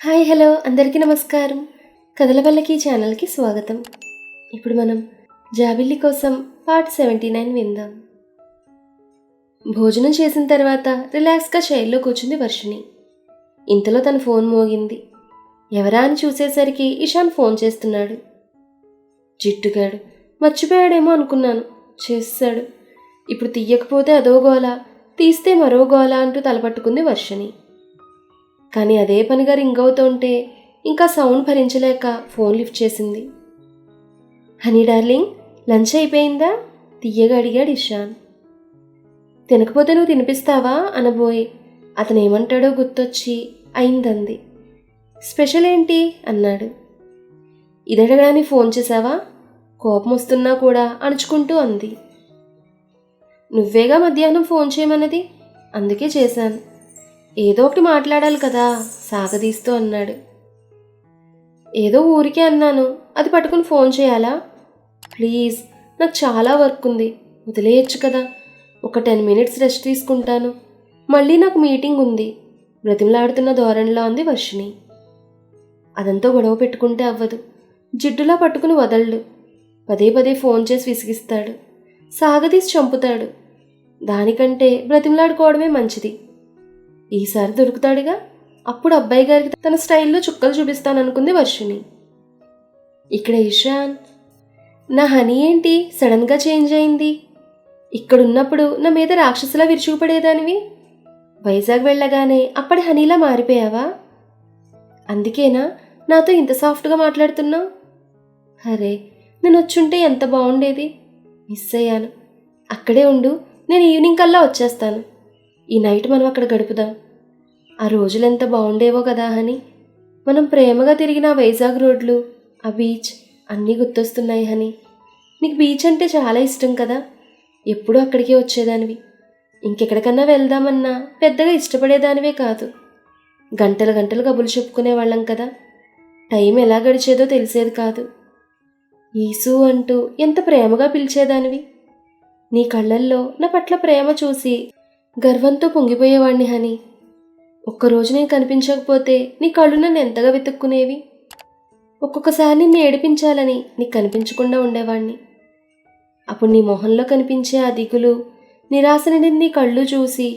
Hi hello అందరికీ నమస్కారం. కథల పల్లకి ఛానల్కి స్వాగతం. ఇప్పుడు మనం జాబిల్లి కోసం పార్ట్ 79 విందాం. భోజనం చేసిన తర్వాత రిలాక్స్గా చైర్లో కూర్చుంది వర్షిణి. ఇంతలో తన ఫోన్ మోగింది. ఎవరా అని చూసేసరికి ఇషాన్ ఫోన్ చేస్తున్నాడు. జిట్టుగాడు మర్చిపోయాడేమో అనుకున్నాను, చేస్తాడు. ఇప్పుడు తీయకపోతే అదో గోల, తీస్తే మరో గోల అంటూ తలపట్టుకుంది వర్షిణి. కానీ అదే పనిగా రింగ్ అవుతుంటే ఇంకా సౌండ్ భరించలేక ఫోన్ లిఫ్ట్ చేసింది. హనీ డార్లింగ్, లంచ్ అయిపోయిందా? తీయగా అడిగాడు ఇషాన్. తినకపోతే నువ్వు తినిపిస్తావా అనబోయి అతను ఏమంటాడో గుర్తొచ్చి అయిందంది. స్పెషల్ ఏంటి అన్నాడు. ఇదడగానే ఫోన్ చేసావా? కోపం వస్తున్నా కూడా అణుచుకుంటూ అంది. నువ్వేగా మధ్యాహ్నం ఫోన్ చేయమన్నది, అందుకే చేశాను. ఏదో ఒకటి మాట్లాడాలి కదా సాగదీస్తూ అన్నాడు. ఏదో ఊరికే అన్నాను, అది పట్టుకుని ఫోన్ చేయాలా? ప్లీజ్, నాకు చాలా వర్క్ ఉంది, వదిలేయచ్చు కదా. ఒక 10 minutes రెస్ట్ తీసుకుంటాను, మళ్ళీ నాకు మీటింగ్ ఉంది బ్రతిమలాడుతున్న ధోరణిలో అంది వర్షిణి. అదంతా గొడవ పెట్టుకుంటే అవ్వదు. జిడ్డులా పట్టుకుని వదలడు. పదే పదే ఫోన్ చేసి విసిగిస్తాడు, సాగదీసి చంపుతాడు. దానికంటే బ్రతిమలాడుకోవడమే మంచిది. ఈసారి దొరుకుతాడుగా, అప్పుడు అబ్బాయి గారికి తన స్టైల్లో చుక్కలు చూపిస్తాననుకుంది వర్షిణి. ఇక్కడ ఇషాన్, నా హనీ ఏంటి సడన్గా చేంజ్ అయింది? ఇక్కడున్నప్పుడు నా మీద రాక్షసులా విరుచుకుపడేదానివి, వైజాగ్ వెళ్ళగానే అప్పటి హనీలా మారిపోయావా? అందుకేనా నాతో ఇంత సాఫ్ట్గా మాట్లాడుతున్నావు? అరే, నేను వచ్చుంటే ఎంత బాగుండేది. మిస్ అయ్యాను. అక్కడే ఉండు, నేను ఈవినింగ్ కల్లా వచ్చేస్తాను. ఈ నైట్ మనం అక్కడ గడుపుదాం. ఆ రోజులెంత బాగుండేవో కదా హనీ. మనం ప్రేమగా తిరిగిన వైజాగ్ రోడ్లు, ఆ బీచ్ అన్నీ గుర్తొస్తున్నాయి హనీ. నీకు బీచ్ అంటే చాలా ఇష్టం కదా, ఎప్పుడూ అక్కడికే వచ్చేదానివి. ఇంకెక్కడికన్నా వెళ్దామన్నా పెద్దగా ఇష్టపడేదానివే కాదు. గంటలు గంటలు కబుర్లు చెప్పుకునేవాళ్ళం కదా, టైం ఎలా గడిచేదో తెలిసేది కాదు. ఈసు అంటూ ఎంత ప్రేమగా పిలిచేదానివి. నీ కళ్ళల్లో నా పట్ల ప్రేమ చూసి గర్వంతో పొంగిపోయేవాణ్ణి హనీ. ఒక్కరోజు నేను కనిపించకపోతే నీ కళ్ళు నన్ను ఎంతగా వెతుక్కునేవి. ఒక్కొక్కసారి నిన్ను ఏడిపించాలని నీకు కనిపించకుండా ఉండేవాణ్ణి. అప్పుడు నీ మొహంలో కనిపించే ఆ దిగులు, నిరాశ నిండిన నీ కళ్ళు చూసి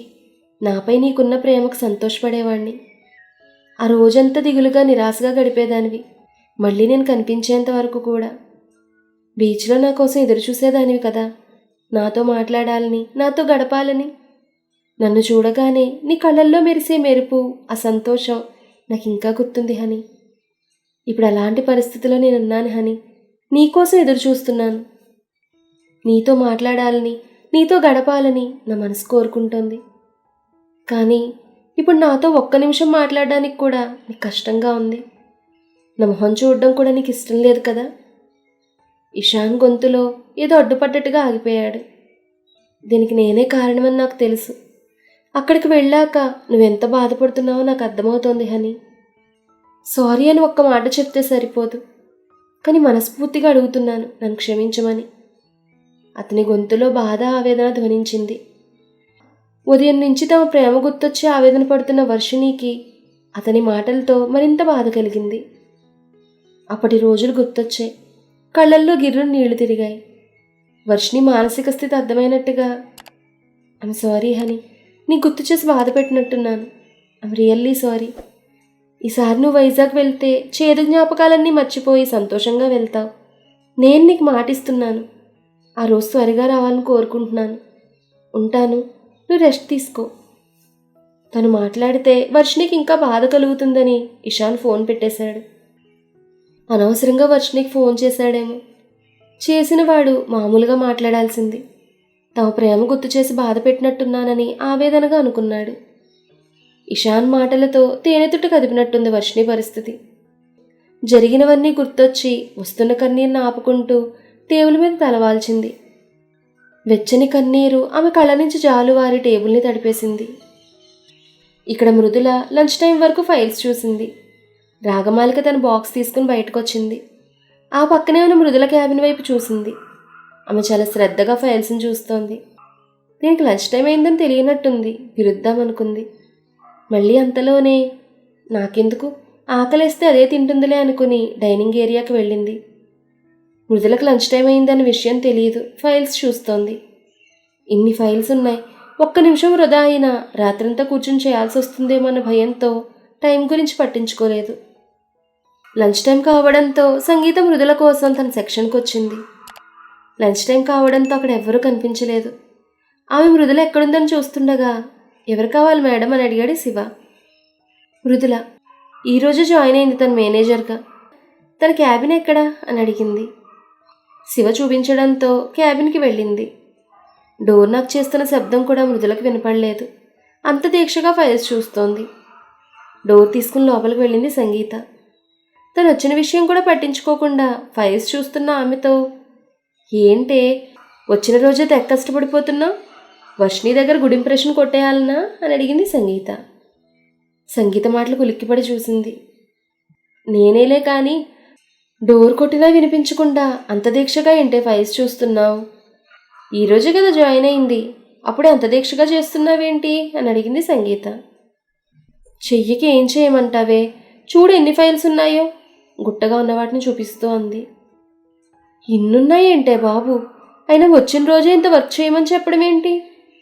నాపై నీకున్న ప్రేమకు సంతోషపడేవాణ్ణి. ఆ రోజంతా దిగులుగా నిరాశగా గడిపేదానివి, మళ్ళీ నేను కనిపించేంత వరకు కూడా. బీచ్లో నా కోసం ఎదురు చూసేదానివి కదా, నాతో మాట్లాడాలని, నాతో గడపాలని. నన్ను చూడగానే నీ కళ్ళల్లో మెరిసే మెరుపు, ఆ సంతోషం నాకు ఇంకా గుర్తుంది హనీ. ఇప్పుడు అలాంటి పరిస్థితిలో నేనున్నాను హనీ. నీకోసం ఎదురు చూస్తున్నాను. నీతో మాట్లాడాలని, నీతో గడపాలని నా మనసు కోరుకుంటోంది. కానీ ఇప్పుడు నాతో ఒక్క నిమిషం మాట్లాడడానికి కూడా నీకు కష్టంగా ఉంది. నా మొహం చూడడం కూడా నీకు ఇష్టం లేదు కదా. ఇషాన్ గొంతులో ఏదో అడ్డుపడ్డట్టుగా ఆగిపోయాడు. దీనికి నేనే కారణమని నాకు తెలుసు. అక్కడికి వెళ్ళాక నువ్వెంత బాధపడుతున్నావో నాకు అర్థమవుతోంది హనీ. సారీ అని ఒక్క మాట చెప్తే సరిపోదు, కానీ మనస్ఫూర్తిగా అడుగుతున్నాను, నన్ను క్షమించమని. అతని గొంతులో బాధ, ఆవేదన ధ్వనించింది. ఉదయం నుంచి తమ ప్రేమ గుర్తొచ్చి ఆవేదన పడుతున్న వర్షిణికి అతని మాటలతో మరింత బాధ కలిగింది. అప్పటి రోజులు గుర్తొచ్చాయి. కళ్ళల్లో గిర్రును నీళ్లు తిరిగాయి. వర్షిణి మానసిక స్థితి అర్థమైనట్టుగా, ఐమ్ సారీ హనీ, నీ గుర్తు చేసి బాధ పెట్టినట్టున్నాను. I'm really sorry. ఈసారి నువ్వు వైజాగ్ వెళ్తే చేదు జ్ఞాపకాలన్నీ మర్చిపోయి సంతోషంగా వెళ్తావు. నేను నీకు మాటిస్తున్నాను. ఆ రోజు త్వరగా రావాలని కోరుకుంటున్నాను. ఉంటాను, నువ్వు రెస్ట్ తీసుకో. తను మాట్లాడితే వర్షిణికి ఇంకా బాధ కలుగుతుందని ఇషాన్ ఫోన్ పెట్టేశాడు. అనవసరంగా వర్షిణికి ఫోన్ చేశాడేమో. చేసినవాడు మామూలుగా మాట్లాడాల్సింది. తమ ప్రేమ గుర్తు చేసి బాధ పెట్టినట్టున్నానని ఆవేదనగా అనుకున్నాడు. ఇషాన్ మాటలతో తేనెతుట్టు కదిపినట్టుంది వర్షిణి పరిస్థితి. జరిగినవన్నీ గుర్తొచ్చి వస్తున్న కన్నీరుని ఆపుకుంటూ టేబుల్ మీద తలవాల్చింది. వెచ్చని కన్నీరు ఆమె కళ్ళ నుంచి జాలువారి టేబుల్ని తడిపేసింది. ఇక్కడ మృదుల లంచ్ టైం వరకు ఫైల్స్ చూసింది. రాగమాలిక తన బాక్స్ తీసుకుని బయటకొచ్చింది. ఆ పక్కనే ఉన్న మృదుల క్యాబిన్ వైపు చూసింది. ఆమె చాలా శ్రద్ధగా ఫైల్స్ని చూస్తోంది. దీనికి లంచ్ టైం అయిందని తెలియనట్టుంది, పిలుద్దామనుకుంది. మళ్ళీ అంతలోనే నాకెందుకు, ఆకలేస్తే అదే తింటుందిలే అనుకుని డైనింగ్ ఏరియాకి వెళ్ళింది. మృదులకు లంచ్ టైం అయిందన్న విషయం తెలియదు. ఫైల్స్ చూస్తోంది. ఇన్ని ఫైల్స్ ఉన్నాయి, ఒక్క నిమిషం వృధా అయినా రాత్రంతా కూర్చుని చేయాల్సి వస్తుందేమో అన్న భయంతో టైం గురించి పట్టించుకోలేదు. లంచ్ టైం కావడంతో సంగీత మృదుల కోసం తన సెక్షన్కి వచ్చింది. లంచ్ టైం కావడంతో అక్కడ ఎవ్వరూ కనిపించలేదు. ఆమె మృదుల ఎక్కడుందని చూస్తుండగా, ఎవరు కావాలి మేడం అని అడిగాడు శివ. మృదుల ఈరోజు జాయిన్ అయింది తన మేనేజర్గా. తన క్యాబిన్ ఎక్కడా అని అడిగింది. శివ చూపించడంతో క్యాబిన్కి వెళ్ళింది. డోర్ నాక్ చేస్తున్న శబ్దం కూడా మృదులకు వినపడలేదు. అంత దీక్షగా ఫైల్స్ చూస్తోంది. డోర్ తీసుకుని లోపలికి వెళ్ళింది సంగీత. తను వచ్చిన విషయం కూడా పట్టించుకోకుండా ఫైల్స్ చూస్తున్న ఆమెతో, ఏంటే వచ్చిన రోజే తెగ కష్టపడిపోతున్నావు, వర్షిణి దగ్గర గుడ్ ఇంప్రెషన్ కొట్టేయాలనా అని అడిగింది సంగీత. సంగీత మాటలకు ఉలిక్కిపడి చూసింది. నేనేలే కానీ డోర్ కొట్టినా వినిపించకుండా అంత దీక్షగా ఏంటే ఫైల్స్ చూస్తున్నావు? ఈరోజే కదా జాయిన్ అయింది, అప్పుడే అంత దీక్షగా చేస్తున్నావేంటి అని అడిగింది సంగీత. చెయ్యికి ఏం చేయమంటావే, చూడు ఎన్ని ఫైల్స్ ఉన్నాయో గుట్టగా ఉన్న వాటిని చూపిస్తూ అంది. ఇన్నున్నాయేంటే బాబు, అయినా వచ్చిన రోజే ఇంత వర్క్ చేయమని చెప్పడం ఏంటి?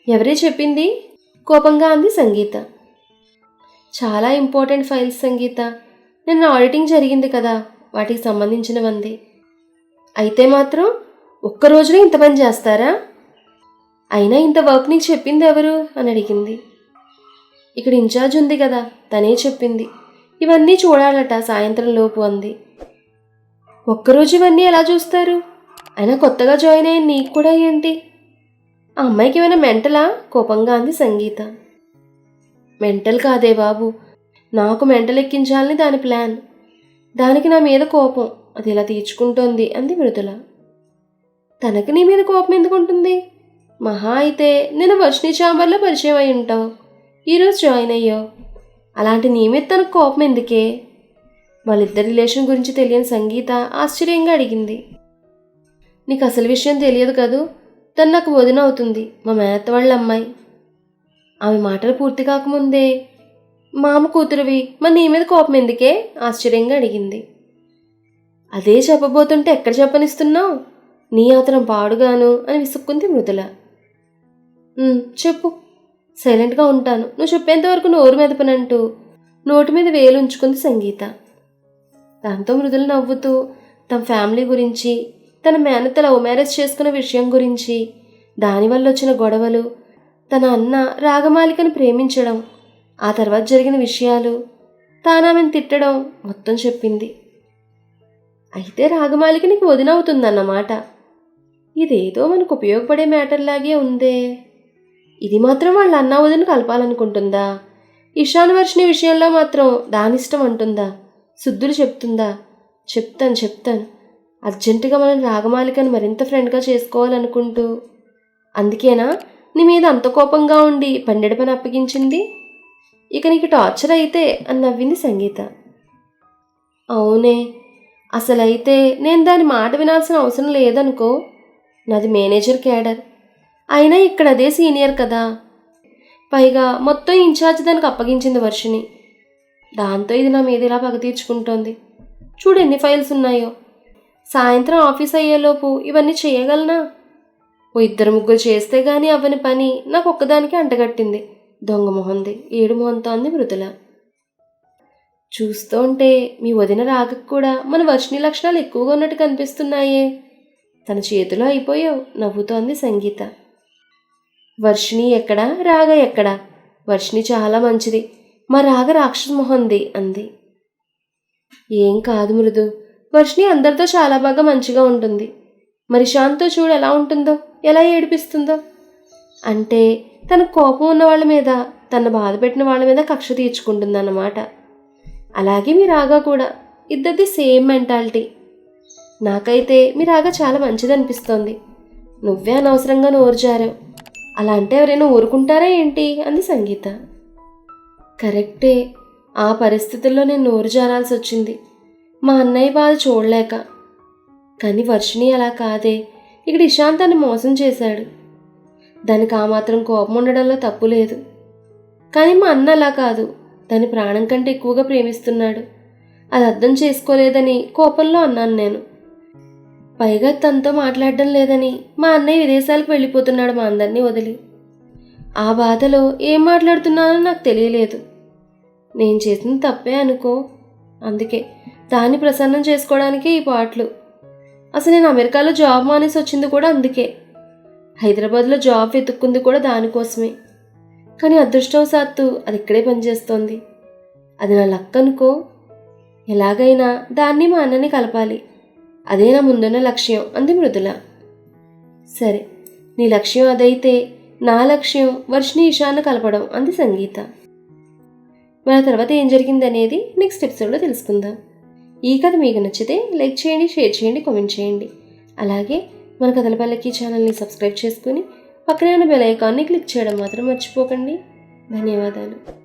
ఎవరే చెప్పింది కోపంగా అంది సంగీత. చాలా ఇంపార్టెంట్ ఫైల్స్ సంగీత, నిన్న ఆడిటింగ్ జరిగింది కదా, వాటికి సంబంధించినవంది. అయితే మాత్రం ఒక్కరోజులో ఇంత పని చేస్తారా? అయినా ఇంత వర్క్ నీకు చెప్పింది ఎవరు అని అడిగింది. ఇక్కడ ఇన్ఛార్జ్ ఉంది కదా, తనే చెప్పింది. ఇవన్నీ చూడాలట సాయంత్రం లోపు అంది. ఒక్కరోజు ఇవన్నీ ఎలా చూస్తారు? అయినా కొత్తగా జాయిన్ అయ్యి నీకు కూడా ఏంటి? ఆ అమ్మాయికి ఏమైనా మెంటలా కోపంగా అంది సంగీత. మెంటల్ కాదే బాబు, నాకు మెంటల్ ఎక్కించాలని దాని ప్లాన్. దానికి నా మీద కోపం, అది ఇలా తీర్చుకుంటోంది అంది మృదుల. తనకి నీ మీద కోపం ఎందుకుంటుంది? మహా అయితే నేను వర్షిణి ఛాంబర్లో పరిచయం అయి ఉంటావు, ఈరోజు జాయిన్ అయ్యావు. అలాంటి నీ మీద తనకు కోపం ఎందుకే? వాళ్ళిద్దరి రిలేషన్ గురించి తెలియని సంగీత ఆశ్చర్యంగా అడిగింది. నీకు అసలు విషయం తెలియదు కదూ, తను నాకు వదిన అవుతుంది, మా మేనత్త వాళ్ళ అమ్మాయి. ఆమె మాటలు పూర్తి కాకముందే, మామ కూతురువి మరి నీ మీద కోపం ఎందుకే ఆశ్చర్యంగా అడిగింది. అదే చెప్పబోతుంటే ఎక్కడ చెప్పనిస్తున్నావు? నీ ఆతరం పాడుగాను అని విసుక్కుంది మృదుల. చెప్పు, సైలెంట్గా ఉంటాను, నువ్వు చెప్పేంతవరకు నోరు మెదపనంటూ నోటి మీద వేలు ఉంచుకుంది సంగీత. దాంతో మృదుల నవ్వుతూ తన ఫ్యామిలీ గురించి, తన మేనత్త లవ్ మ్యారేజ్ చేసుకున్న విషయం గురించి, దానివల్ల వచ్చిన గొడవలు, తన అన్న రాగమాలికను ప్రేమించడం, ఆ తర్వాత జరిగిన విషయాలు, తానామెను తిట్టడం మొత్తం చెప్పింది. అయితే రాగమాలిక నీకు వదినవుతుందన్నమాట. ఇదేదో మనకు ఉపయోగపడే మ్యాటర్లాగే ఉందే. ఇది మాత్రం వాళ్ళ అన్న వదిన కలపాలనుకుంటుందా? ఇషాన్ వర్షిణి విషయంలో మాత్రం దానిష్టం అంటుందా? శుద్ధులు చెప్తుందా? చెప్తాను అర్జెంటుగా మనం రాగమాలికను మరింత ఫ్రెండ్గా చేసుకోవాలనుకుంటూ. అందుకేనా నీ మీద అంత కోపంగా ఉండి పండెడ పని అప్పగించింది? ఇక నీకు టార్చర్ అయితే అని నవ్వింది సంగీత. అవునే, అసలైతే నేను దాని మాట వినాల్సిన అవసరం లేదనుకో. నాది మేనేజర్ క్యాడర్, అయినా ఇక్కడ అదే సీనియర్ కదా. పైగా మొత్తం ఇన్ఛార్జ్ దానికి అప్పగించింది వర్షిణి. దాంతో ఇది నా మీద ఇలా పగ తీర్చుకుంటోంది. చూడు ఎన్ని ఫైల్స్ ఉన్నాయో. సాయంత్రం ఆఫీస్ అయ్యేలోపు ఇవన్నీ చేయగలనా? ఓ 2-3 చేస్తే గానీ అవ్వని పని నాకు ఒక్కదానికి అంటగట్టింది. దొంగ మొహంది, ఏడు మొహంతో అంది మృదుల. చూస్తూ ఉంటే మీ వదిన రాగకు కూడా మన వర్షిణి లక్షణాలు ఎక్కువగా ఉన్నట్టు కనిపిస్తున్నాయే. తన చేతిలో అయిపోయావు నవ్వుతోంది సంగీత. వర్షిణి ఎక్కడా, రాగ ఎక్కడా? వర్షిణి చాలా మంచిది, మా రాగ రాక్షస మొహంది అంది. ఏం కాదు మృదు, వర్షిణి అందరితో చాలా బాగా మంచిగా ఉంటుంది. మరి శాంతో చూడు ఎలా ఉంటుందో, ఎలా ఏడిపిస్తుందో. అంటే తన కోపం ఉన్న వాళ్ళ మీద, తన బాధ పెట్టిన వాళ్ళ మీద కక్ష తీర్చుకుంటుందన్నమాట. అలాగే మీ రాగా కూడా, ఇద్దరిది సేమ్ మెంటాలిటీ. నాకైతే మీ రాగా చాలా మంచిదనిపిస్తోంది. నువ్వే అనవసరంగా నోరు జారావు. అలా అంటే ఎవరైనా ఊరుకుంటారా ఏంటి అంది సంగీత. కరెక్టే, ఆ పరిస్థితుల్లో నేను నోరు జారాల్సి వచ్చింది, మా అన్నయ్య బాధ చూడలేక. కానీ వర్షిణి అలా కాదే. ఇక్కడ ఇషాంత్ తను మోసం చేశాడు, దానికి ఆ మాత్రం కోపం ఉండడంలో తప్పు లేదు. కానీ మా అన్న అలా కాదు, దాని ప్రాణం కంటే ఎక్కువగా ప్రేమిస్తున్నాడు. అది అర్థం చేసుకోలేదని కోపంలో అన్నాను నేను. పైగా తనతో మాట్లాడడం లేదని మా అన్నయ్య విదేశాలకు వెళ్ళిపోతున్నాడు మా అందరినీ వదిలి. ఆ బాధలో ఏం మాట్లాడుతున్నానో నాకు తెలియలేదు. నేను చేసింది తప్పే అనుకో, అందుకే దాన్ని ప్రసన్నం చేసుకోవడానికే ఈ పాటలు. అసలు నేను అమెరికాలో జాబ్ మానేసి వచ్చింది కూడా అందుకే. హైదరాబాద్లో జాబ్ వెతుక్కుంది కూడా దానికోసమే. కానీ అదృష్టవశాత్తు అది ఇక్కడే పనిచేస్తోంది. అది నా లక్ అనుకో. ఎలాగైనా దాన్ని మా అన్నని కలపాలి, అదే నా ముందున్న లక్ష్యం అంది మృదుల. సరే, నీ లక్ష్యం అదైతే నా లక్ష్యం వర్షిని ఇషాన్ని కలపడం అంది సంగీత. మన తర్వాత ఏం జరిగింది అనేది నెక్స్ట్ ఎపిసోడ్లో తెలుసుకుందాం. ఈ కథ మీకు నచ్చితే లైక్ చేయండి, షేర్ చేయండి, కామెంట్ చేయండి. అలాగే మన కథల పల్లకి ఛానల్ని సబ్స్క్రైబ్ చేసుకుని పక్కనే ఉన్న బెల్ ఐకాన్ని క్లిక్ చేయడం మాత్రం మర్చిపోకండి. ధన్యవాదాలు.